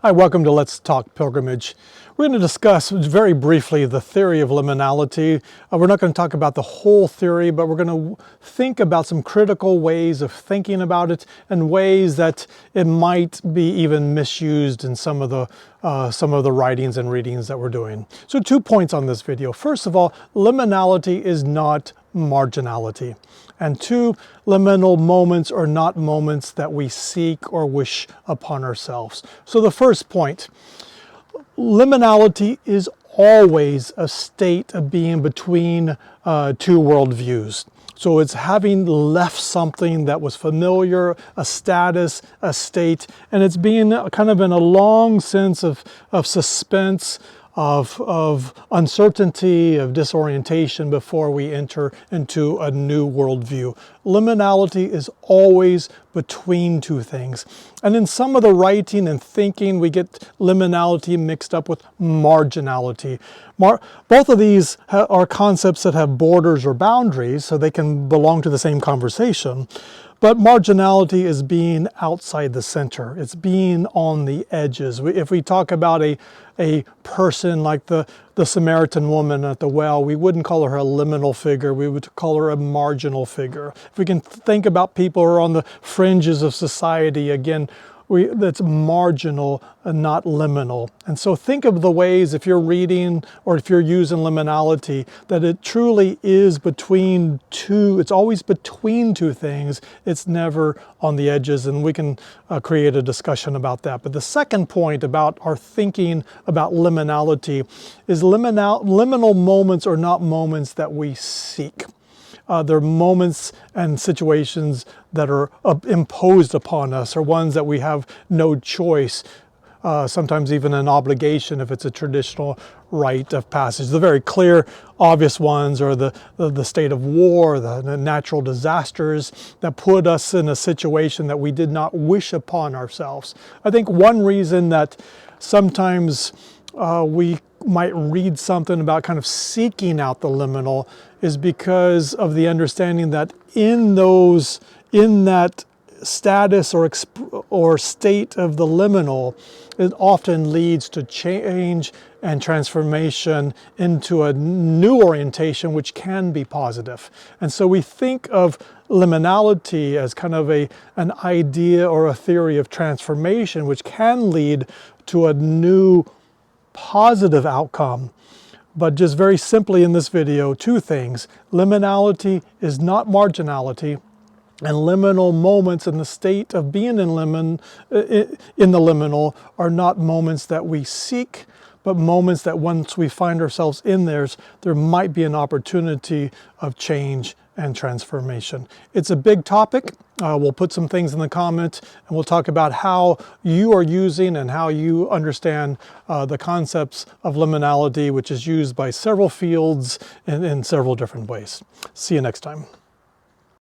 Hi, welcome to Let's Talk Pilgrimage. We're going to discuss very briefly the theory of liminality. We're not going to talk about the whole theory, but we're going to think about some critical ways of thinking about it and ways that it might be even misused in some of the writings and readings that we're doing. So 2 points on this video. First of all, liminality is not marginality. And 2, liminal moments are not moments that we seek or wish upon ourselves. So the first point, liminality is always a state of being between 2 worldviews. So it's having left something that was familiar, a status, a state, and it's being kind of in a long sense of suspense, of uncertainty, of disorientation before we enter into a new worldview. Liminality is always between 2 things. And in some of the writing and thinking, we get liminality mixed up with marginality. Both of these are concepts that have borders or boundaries, so they can belong to the same conversation. But marginality is being outside the center. It's being on the edges. If we talk about a person like the Samaritan woman at the well, we wouldn't call her a liminal figure. We would call her a marginal figure. If we can think about people who are on the fringes of society, again, that's marginal and not liminal. And so think of the ways, if you're reading or if you're using liminality, that it truly is between 2, it's always between 2 things. It's never on the edges, and we can create a discussion about that. But the second point about our thinking about liminality is liminal moments are not moments that we seek. They're moments and situations that are imposed upon us, or ones that we have no choice, sometimes even an obligation if it's a traditional rite of passage. The very clear, obvious ones are the state of war, the natural disasters that put us in a situation that we did not wish upon ourselves. I think one reason that sometimes we might read something about kind of seeking out the liminal is because of the understanding that in that status or state of the liminal, it often leads to change and transformation into a new orientation, which can be positive. And so we think of liminality as kind of an idea or a theory of transformation, which can lead to a new positive outcome. But just very simply in this video, 2 things. Liminality is not marginality, and liminal moments in the state of being in the liminal are not moments that we seek, but moments that once we find ourselves in there might be an opportunity of change and transformation. It's a big topic. We'll put some things in the comment, and we'll talk about how you are using and how you understand the concepts of liminality, which is used by several fields in several different ways. See you next time.